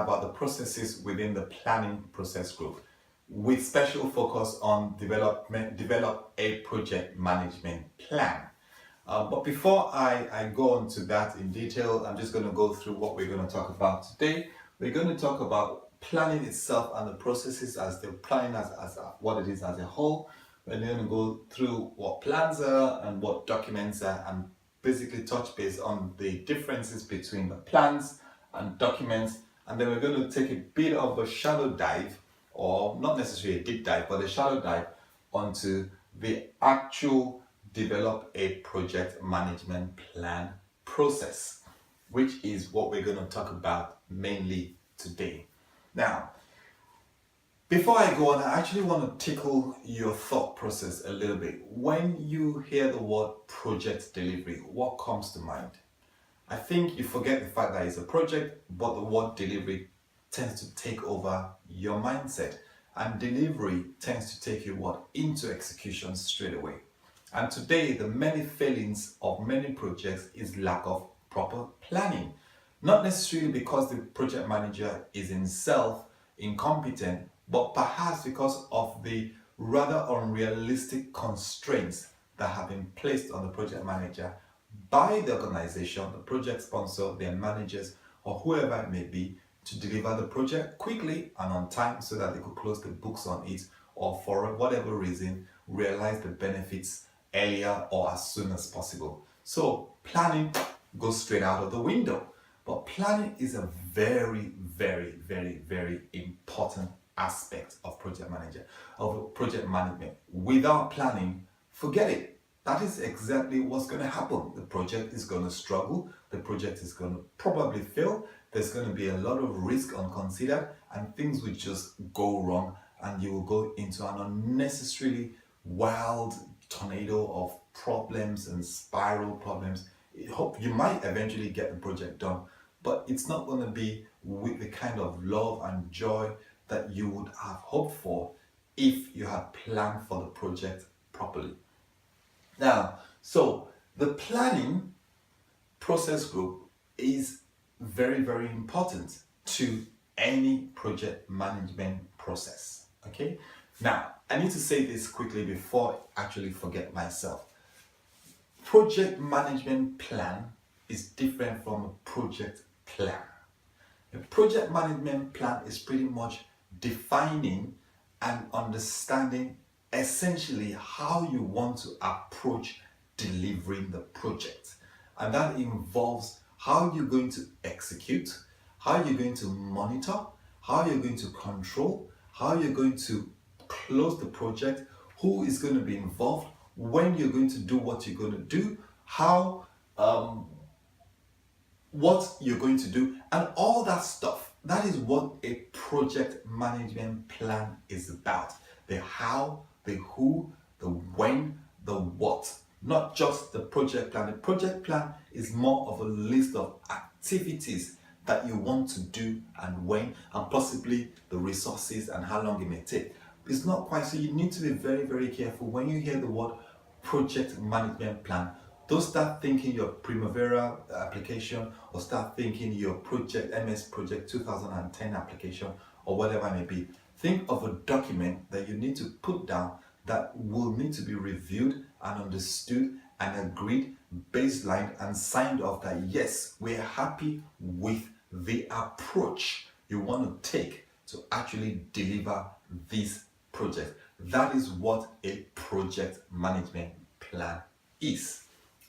about the processes within the planning process group, with special focus on develop a project management plan. But before I go on to that in detail, I'm just going to go through what we're going to talk about today. We're going to talk about planning itself and the processes as the planning as what it is as a whole. We're going to go through what plans are and what documents are, and basically touch base on the differences between the plans and documents. And then we're going to take a bit of a shallow dive, or not necessarily a deep dive, but a shallow dive onto the actual develop a project management plan process, which is what we're going to talk about mainly today. Now, before I go on, I actually want to tickle your thought process a little bit. When you hear the word project delivery, what comes to mind? I think you forget the fact that it's a project, but the word delivery tends to take over your mindset, and delivery tends to take you into execution straight away. And today, the many failings of many projects is lack of proper planning. Not necessarily because the project manager is himself incompetent, but perhaps because of the rather unrealistic constraints that have been placed on the project manager by the organization, the project sponsor, their managers, or whoever it may be, to deliver the project quickly and on time so that they could close the books on it, or for whatever reason, realize the benefits earlier or as soon as possible. So planning goes straight out of the window. But planning is a very, very, very, very important aspect of project management. Without planning, forget it. That is exactly what's going to happen. The project is going to struggle. The project is going to probably fail. There's going to be a lot of risk unconsidered, and things will just go wrong, and you will go into an unnecessarily wild tornado of problems and spiral problems. You might eventually get the project done, but it's not going to be with the kind of love and joy that you would have hoped for if you had planned for the project properly. Now, so the planning process group is very, very important to any project management process. Okay? Now, I need to say this quickly before I actually forget myself. Project management plan is different from a project plan. A project management plan is pretty much defining and understanding essentially how you want to approach delivering the project. And that involves how you're going to execute, how you're going to monitor, how you're going to control, how you're going to close the project, who is going to be involved, when you're going to do what you're going to do, how what you're going to do, and all that stuff. That is what a project management plan is about. The how, the who, the when, the what. Not just the project plan. The project plan is more of a list of activities that you want to do and when, and possibly the resources and how long it may take. It's not quite, so you need to be very, very careful when you hear the word project management plan. Don't start thinking your Primavera application, or start thinking your MS Project 2010 application, or whatever it may be. Think of a document that you need to put down that will need to be reviewed and understood and agreed, baseline and signed off that yes, we're happy with the approach you want to take to actually deliver this project. That is what a project management plan is.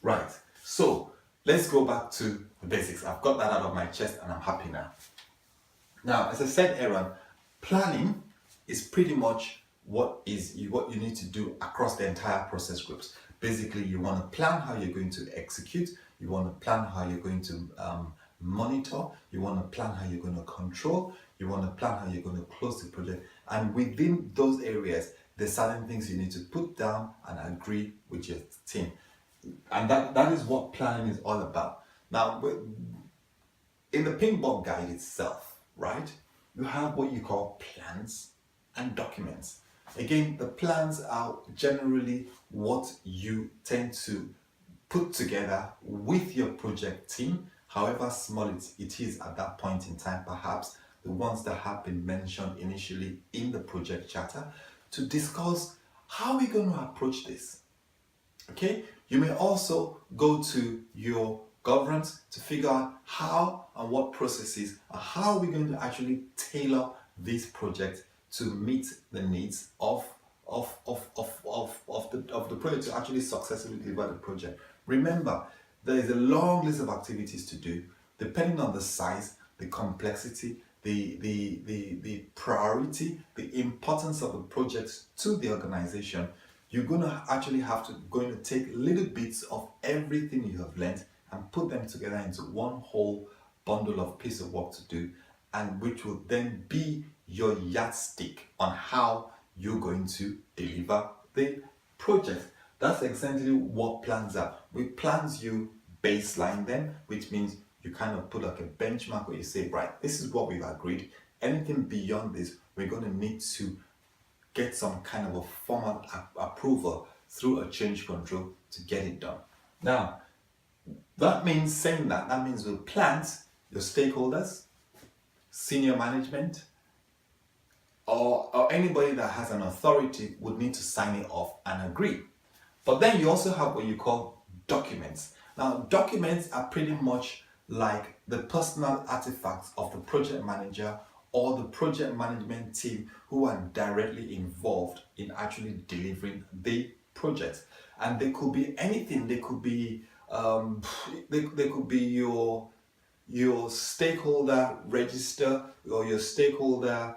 Right, so let's go back to the basics. I've got that out of my chest and I'm happy now. Now, as I said, Aaron, planning is pretty much what you need to do across the entire process groups. Basically, you want to plan how you're going to execute, you want to plan how you're going to monitor, you want to plan how you're going to control, you want to plan how you're going to close the project, and within those areas, there's certain things you need to put down and agree with your team. And that is what planning is all about. Now, in the Pink Guide itself, right, you have what you call plans and documents. Again, the plans are generally what you tend to put together with your project team, however small it is at that point in time. Perhaps the ones that have been mentioned initially in the project charter, to discuss how we're going to approach this. Okay, you may also go to your governance to figure out how and what processes and how we're going to actually tailor this project to meet the needs of the project, to actually successfully deliver the project. Remember, there is a long list of activities to do depending on the size, the complexity, the priority, the importance of the project to the organization. You're going to actually have to take little bits of everything you have learned and put them together into one whole bundle of piece of work to do, and which will then be your yardstick on how you're going to deliver the project. That's essentially what plans are. With plans, you baseline them, which means you kind of put like a benchmark where you say, right, this is what we've agreed. Anything beyond this, we're going to need to get some kind of a formal approval through a change control to get it done. Now, that means with plans, your stakeholders, senior management, or anybody that has an authority would need to sign it off and agree. But then you also have what you call documents. Now, documents are pretty much like the personal artifacts of the project manager or the project management team who are directly involved in actually delivering the project. And they could be anything. They could be they could be your stakeholder register or your stakeholder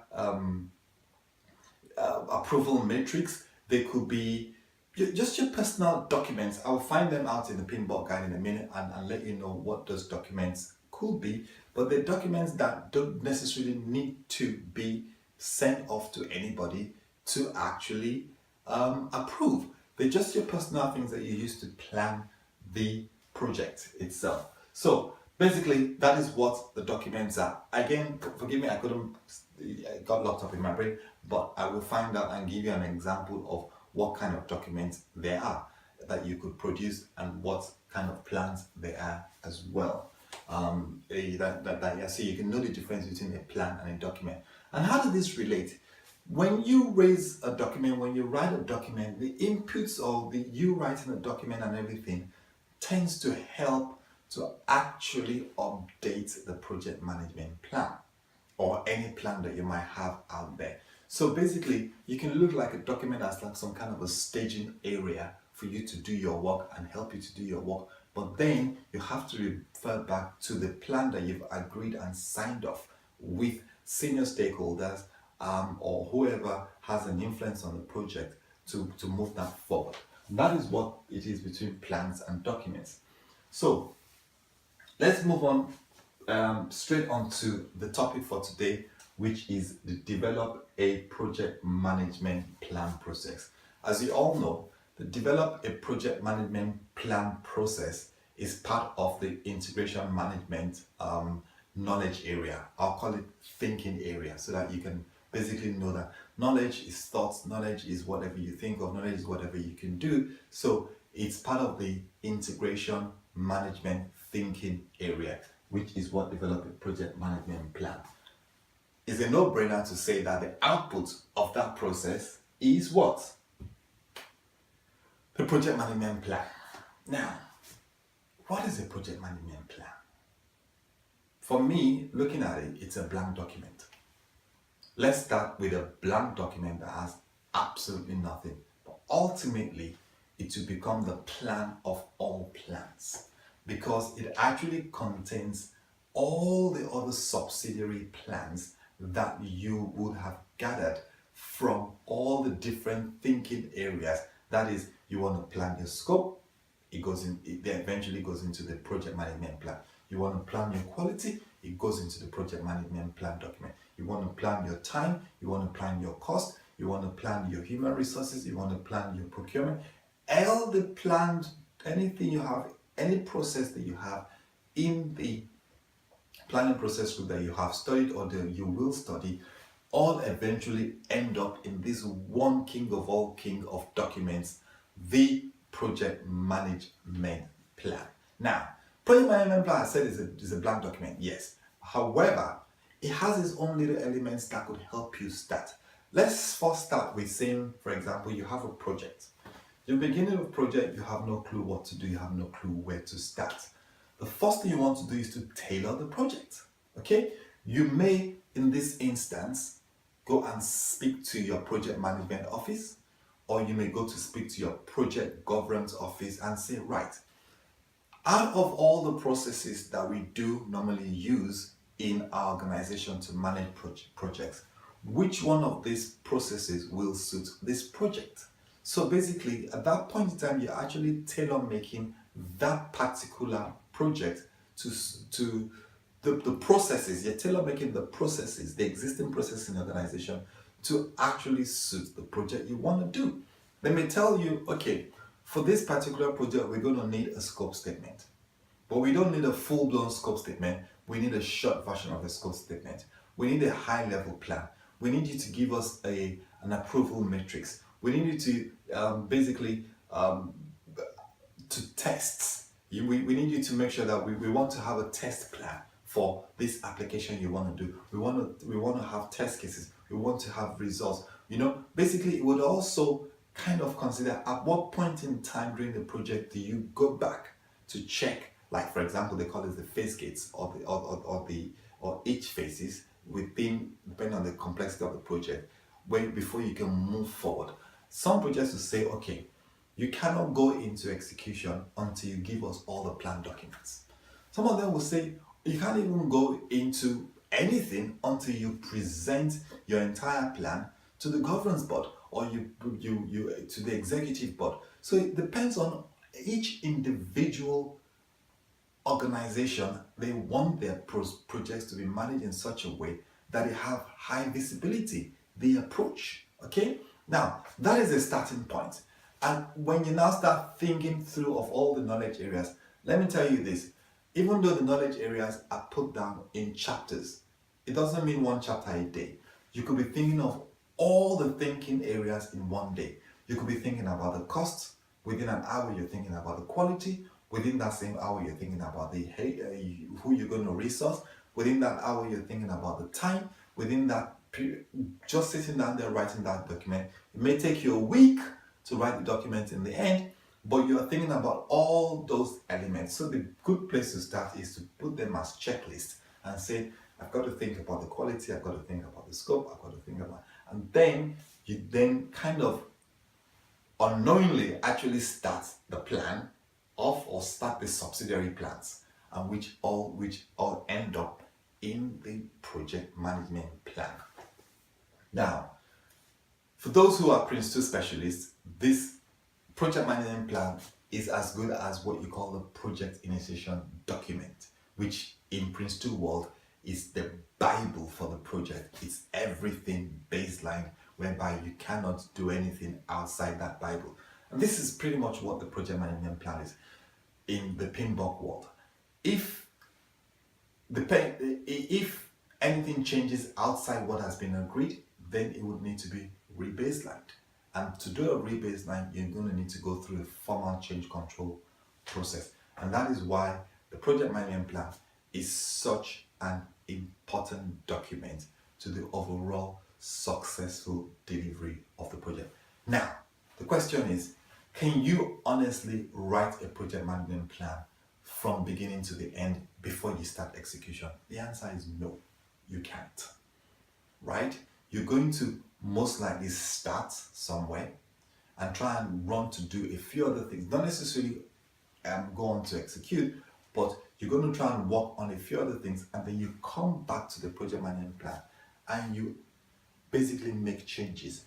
approval matrix. They could be just your personal documents. I'll find them out in the pinball guide in a minute and let you know what those documents could be. But they're documents that don't necessarily need to be sent off to anybody to actually approve. They're just your personal things that you use to plan the project itself. So basically, that is what the documents are. Again, forgive me, I got locked up in my brain, but I will find out and give you an example of what kind of documents there are that you could produce and what kind of plans there are as well. So you can know the difference between a plan and a document. And how does this relate? When you raise a document, when you write a document, the inputs of you writing a document and everything tends to help to actually update the project management plan or any plan that you might have out there. So basically, you can look like a document as like some kind of a staging area for you to do your work and help you to do your work. But then you have to refer back to the plan that you've agreed and signed off with senior stakeholders or whoever has an influence on the project to move that forward. That is what it is between plans and documents. So let's move on straight on to the topic for today, which is the develop a project management plan process. As you all know, the develop a project management plan process is part of the integration management knowledge area. I'll call it thinking area, so that you can basically know that knowledge is thoughts, knowledge is whatever you think of, knowledge is whatever you can do. So it's part of the integration management thinking area, which is what develop a project management plan. It's a no-brainer to say that the output of that process is what? The project management plan. Now, what is a project management plan? For me, looking at it, it's a blank document. Let's start with a blank document that has absolutely nothing. But ultimately, it will become the plan of all plans, because it actually contains all the other subsidiary plans that you would have gathered from all the different thinking areas. That is, you want to plan your scope, it eventually goes into the project management plan. You want to plan your quality, it goes into the project management plan document. You want to plan your time, you want to plan your cost, you want to plan your human resources, you want to plan your procurement. All the planned, anything you have, any process that you have in the planning process group that you have studied or that you will study, all eventually end up in this one king of all king of documents, the project management plan. Now, project management plan, I said, is a blank document, yes. However, it has its own little elements that could help you start. Let's first start with saying, for example, you have a project. You're beginning a project, you have no clue what to do, you have no clue where to start. The first thing you want to do is to tailor the project. Okay? You may, in this instance, go and speak to your project management office, or you may go to speak to your project governance office and say, right, out of all the processes that we do normally use in our organization to manage projects, which one of these processes will suit this project? So basically, at that point in time, you're actually tailor making that particular project to the processes. You're tailor making the processes, the existing processes in the organization, to actually suit the project you want to do. They may tell you, okay, for this particular project, we're going to need a scope statement. But we don't need a full-blown scope statement. We need a short version of a scope statement. We need a high-level plan. We need you to give us an approval matrix. We need you to basically to test. We need you to make sure that we want to have a test plan for this application you want to do. We want to have test cases. We want to have results. Basically, it would also kind of consider at what point in time during the project do you go back to check, like for example, they call it the phase gates or each phases within, depending on the complexity of the project, before you can move forward. Some projects will say, okay, you cannot go into execution until you give us all the plan documents. Some of them will say you can't even go into anything until you present your entire plan to the governance board or you to the executive board. So it depends on each individual organization. They want their projects to be managed in such a way that they have high visibility, the approach. Okay, now that is a starting point. And when you now start thinking through of all the knowledge areas, let me tell you this, even though the knowledge areas are put down in chapters, it doesn't mean one chapter a day. You could be thinking of all the thinking areas in one day. You could be thinking about the costs. Within an hour, you're thinking about the quality. Within that same hour, you're thinking about who you're going to resource. Within that hour, you're thinking about the time. Within that period, just sitting down there writing that document, it may take you a week to write the document in the end, but you're thinking about all those elements. So the good place to start is to put them as checklists and say, I've got to think about the quality, I've got to think about the scope, I've got to think about, and then you then kind of unknowingly actually start the plan of, or start the subsidiary plans, and which all end up in the project management plan. Now, for those who are Prince 2 specialists, this project management plan is as good as what you call the project initiation document, which in Prince 2 world is the Bible for the project. It's everything baseline, whereby you cannot do anything outside that Bible. And this is pretty much what the project management plan is in the PMP world. If anything changes outside what has been agreed, then it would need to be rebaselined. And to do a rebaseline, you're going to need to go through a formal change control process. And that is why the project management plan is such an important document to the overall successful delivery of the project. Now, the question is, can you honestly write a project management plan from beginning to the end before you start execution? The answer is no, you can't, right? You're going to most likely start somewhere and try and run to do a few other things, not necessarily go on to execute, but you're going to try and work on a few other things, and then you come back to the project management plan and you basically make changes.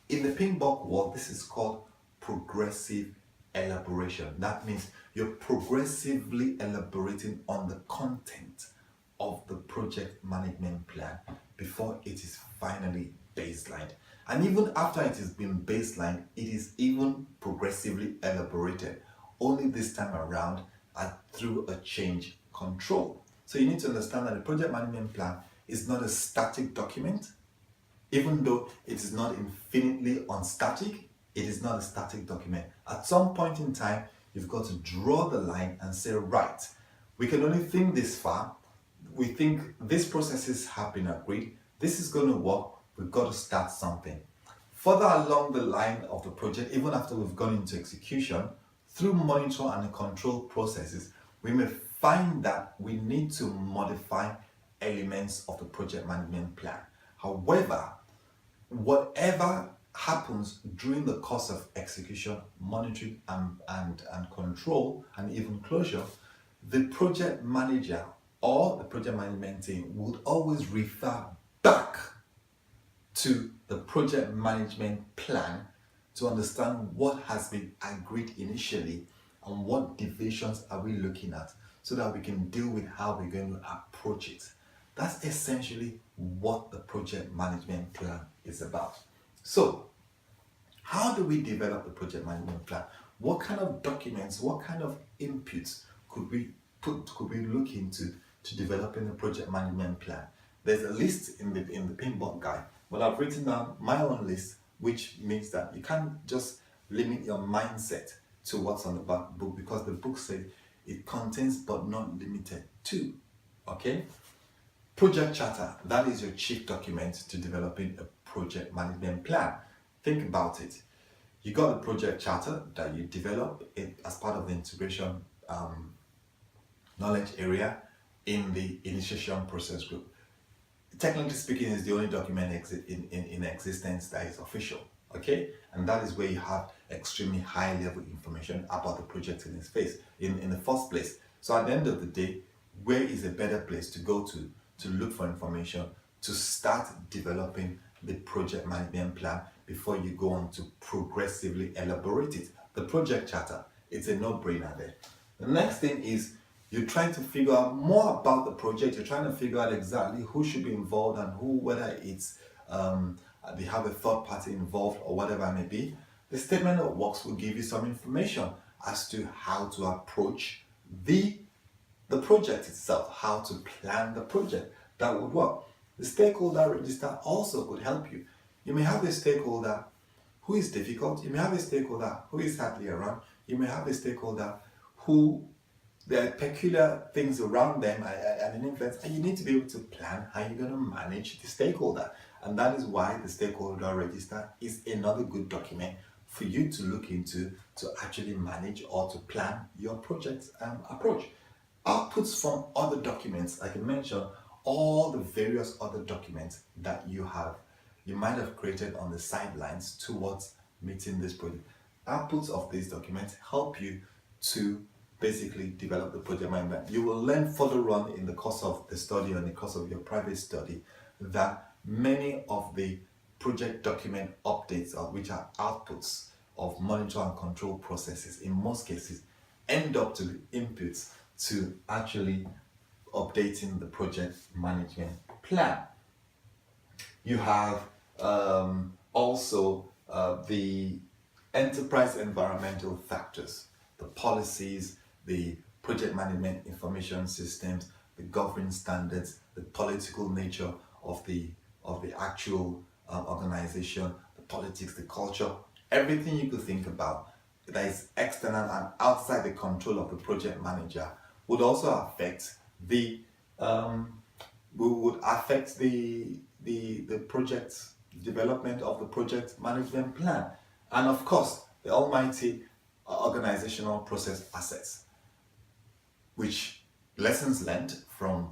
In the PMP world, this is called progressive elaboration. That means you're progressively elaborating on the content of the project management plan before it is finally baselined. And even after it has been baselined, it is even progressively elaborated, only this time around through a change control. So you need to understand that the project management plan is not a static document. Even though it is not infinitely unstatic, it is not a static document. At some point in time, you've got to draw the line and say, right, we can only think this far, we think these processes have been agreed, this is going to work, we've got to start something. Further along the line of the project, even after we've gone into execution, through monitor and control processes, we may find that we need to modify elements of the project management plan. However, whatever happens during the course of execution, monitoring, and control, and even closure, the project manager or the project management team would always refer back to the project management plan to understand what has been agreed initially and what deviations are we looking at, so that we can deal with how we're going to approach it. That's essentially what the project management plan is about. So, how do we develop the project management plan? What kind of documents, what kind of inputs could we look into to developing a project management plan? There's a list in the pinboard guide, but I've written down my own list, which means that you can't just limit your mindset to what's on the book, because the book says it contains but not limited to. Okay? Project charter, that is your chief document to developing a project management plan. Think about it. You got a project charter that you develop it as part of the integration knowledge area in the initiation process group. Technically speaking, it's the only document in existence that is official, okay? And that is where you have extremely high level information about the project in its face, in the first place. So at the end of the day, where is a better place to go to look for information, to start developing the project management plan before you go on to progressively elaborate it? The project charter, it's a no-brainer there. The next thing is, you're trying to figure out more about the project. You're trying to figure out exactly who should be involved and who, whether it's they have a third party involved or whatever it may be. The statement of works will give you some information as to how to approach the project itself, how to plan the project. That would work. The stakeholder register also could help you. You may have a stakeholder who is difficult. You may have a stakeholder who is hardly around. You may have a stakeholder who there are peculiar things around them and an influence, and you need to be able to plan how you're going to manage the stakeholder. And that is why the stakeholder register is another good document for you to look into to actually manage or to plan your project approach. Outputs from other documents, I can mention all the various other documents that you might have created on the sidelines towards meeting this project. Outputs of these documents help you to basically develop the project management. You will learn further on in the course of the study or in the course of your private study that many of the project document updates, which are outputs of monitor and control processes, in most cases end up to be inputs to actually updating the project management plan. You have also the enterprise environmental factors, the policies, the project management information systems, the governance standards, the political nature of the actual organization, the politics, the culture, everything you could think about that is external and outside the control of the project manager would also affect the project development of the project management plan, and of course the almighty organizational process assets, which lessons learned from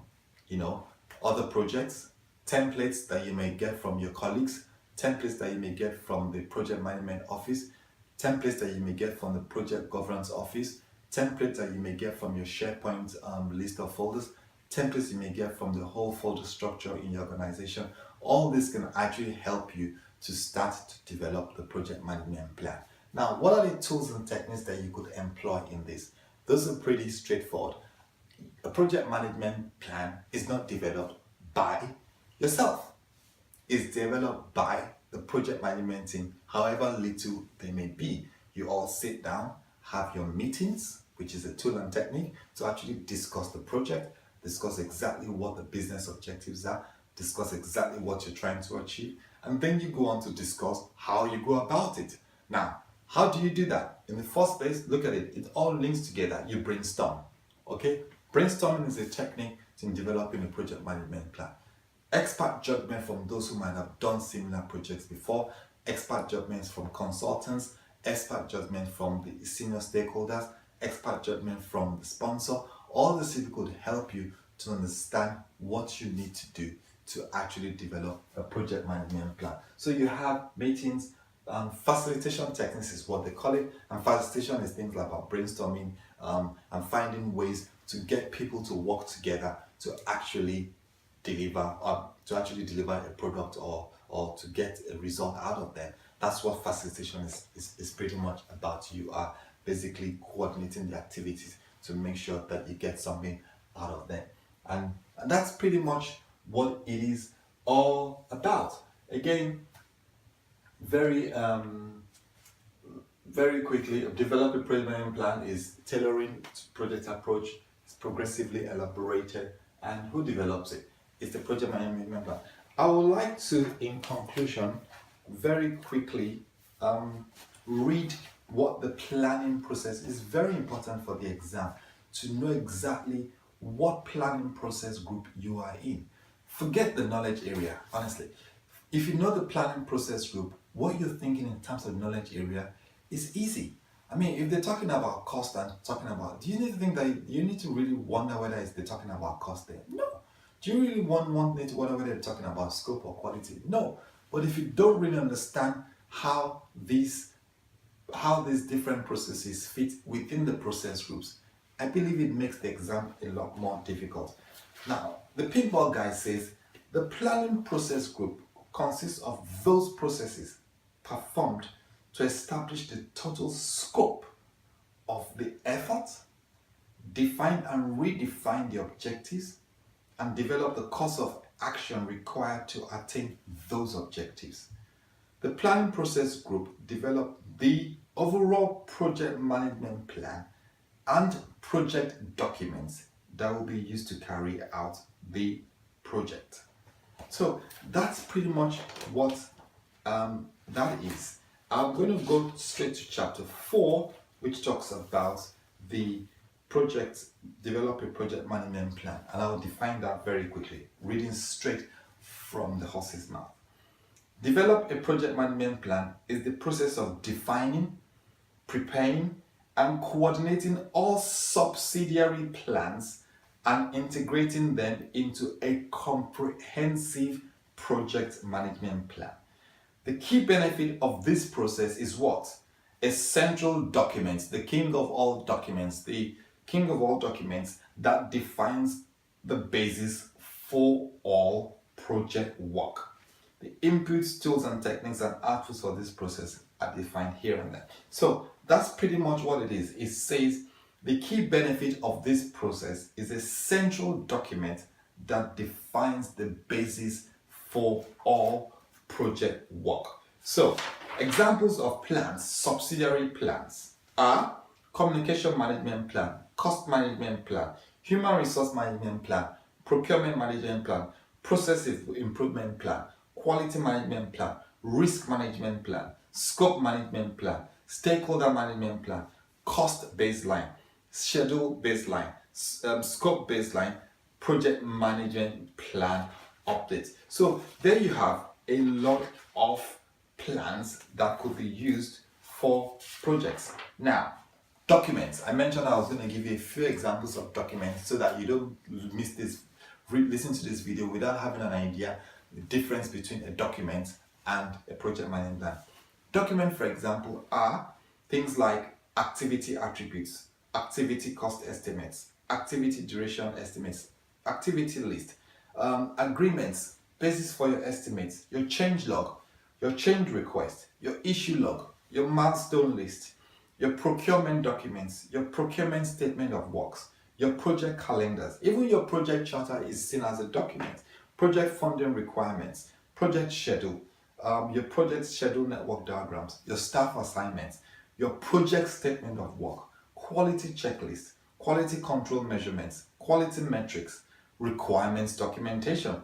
other projects, templates that you may get from your colleagues, templates that you may get from the project management office, templates that you may get from the project governance office, templates that you may get from your SharePoint list of folders, templates you may get from the whole folder structure in your organization. All this can actually help you to start to develop the project management plan. Now, what are the tools and techniques that you could employ in this? Those are pretty straightforward. A project management plan is not developed by yourself. It's developed by the project management team, however little they may be. You all sit down, have your meetings, which is a tool and technique, to actually discuss the project, discuss exactly what the business objectives are, discuss exactly what you're trying to achieve, and then you go on to discuss how you go about it. Now, how do you do that? In the first place, look at it. It all links together. You brainstorm. Okay? Brainstorming is a technique in developing a project management plan. Expert judgment from those who might have done similar projects before, expert judgments from consultants, expert judgment from the senior stakeholders, expert judgment from the sponsor. All these people could help you to understand what you need to do to actually develop a project management plan. So you have meetings, facilitation techniques is what they call it, and facilitation is things like about brainstorming and finding ways to get people to work together to actually deliver a product or to get a result out of them. That's what facilitation is pretty much about. You are basically coordinating the activities to make sure that you get something out of them. And that's pretty much what it is all about. Again, very quickly, develop a project management plan is tailoring to project approach. It's progressively elaborated, and who develops it? It's the project management plan. I would like to, in conclusion, very quickly read what the planning process is. Very important for the exam to know exactly what planning process group you are in. Forget the knowledge area, honestly. If you know the planning process group, what you're thinking in terms of knowledge area is easy. I mean, if they're talking about cost and talking about, do you need to think that you need to really wonder whether they're talking about cost there? No. Do you really need to wonder whether they're talking about scope or quality? No. But if you don't really understand how these different processes fit within the process groups, I believe it makes the exam a lot more difficult. Now, the pinball guy says the planning process group consists of those processes performed to establish the total scope of the effort, define and redefine the objectives, and develop the course of action required to attain those objectives. The planning process group developed the overall project management plan and project documents that will be used to carry out the project. So that's pretty much what that is. I'm going to go straight to chapter 4, which talks about the develop a project management plan, and I will define that very quickly, reading straight from the horse's mouth. Develop a project management plan is the process of defining, preparing, and coordinating all subsidiary plans and integrating them into a comprehensive project management plan. The key benefit of this process is what? A central document, the king of all documents, that defines the basis for all project work. The inputs, tools, and techniques and outputs for this process are defined here and there. So that's pretty much what it is. It says the key benefit of this process is a central document that defines the basis for all project work. So examples of plans, subsidiary plans, are communication management plan, cost management plan, human resource management plan, procurement management plan, process improvement plan, quality management plan, risk management plan, scope management plan, stakeholder management plan, cost baseline, schedule baseline, scope baseline, project management plan updates. So there you have a lot of plans that could be used for projects. Now, documents. I mentioned I was going to give you a few examples of documents so that you don't miss this, listen to this video without having an idea the difference between a document and a project management plan. Document, for example, are things like activity attributes, activity cost estimates, activity duration estimates, activity list, agreements, basis for your estimates, your change log, your change request, your issue log, your milestone list, your procurement documents, your procurement statement of works, your project calendars, even your project charter is seen as a document, project funding requirements, project schedule, your project schedule network diagrams, your staff assignments, your project statement of work, quality checklist, quality control measurements, quality metrics, requirements documentation,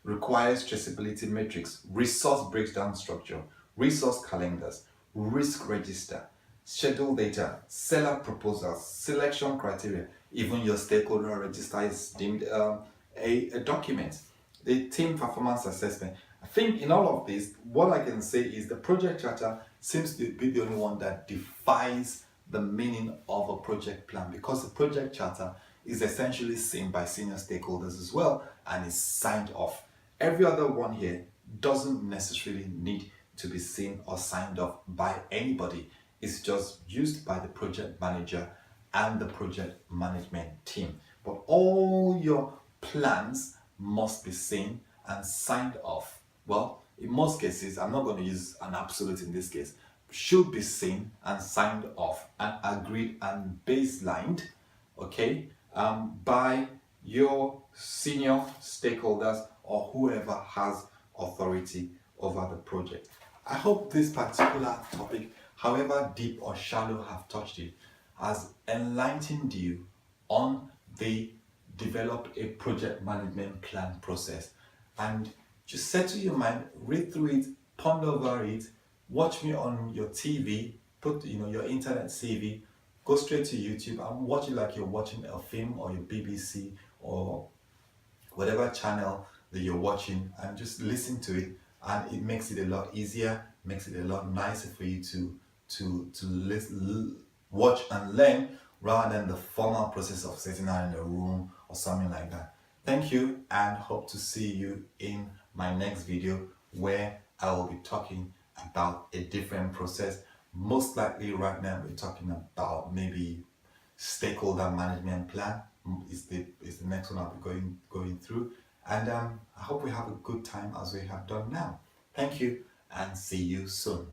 requires traceability matrix, resource breakdown structure, resource calendars, risk register, schedule data, seller proposals, selection criteria, even your stakeholder register is deemed a document, the team performance assessment. I think in all of this, what I can say is the project charter seems to be the only one that defines the meaning of a project plan, because the project charter is essentially seen by senior stakeholders as well and is signed off. Every other one here doesn't necessarily need to be seen or signed off by anybody. It's just used by the project manager and the project management team. But all your plans must be seen and signed off. Well, in most cases, I'm not going to use an absolute in this case, should be seen and signed off and agreed and baselined, okay, by your senior stakeholders or whoever has authority over the project. I hope this particular topic, however deep or shallow have touched it, has enlightened you on the develop a project management plan process. And just settle your mind, read through it, ponder over it, watch me on your TV, put your internet CV, go straight to YouTube and watch it like you're watching a film or your BBC or whatever channel that you're watching, and just listen to it, and it makes it a lot easier, makes it a lot nicer for you to listen, watch and learn, rather than the formal process of sitting down in a room or something like that. Thank you, and hope to see you in my next video, where I will be talking about a different process. Most likely right now we're talking about maybe stakeholder management plan is the next one I'll be going through, and I hope we have a good time as we have done now. Thank you, and see you soon.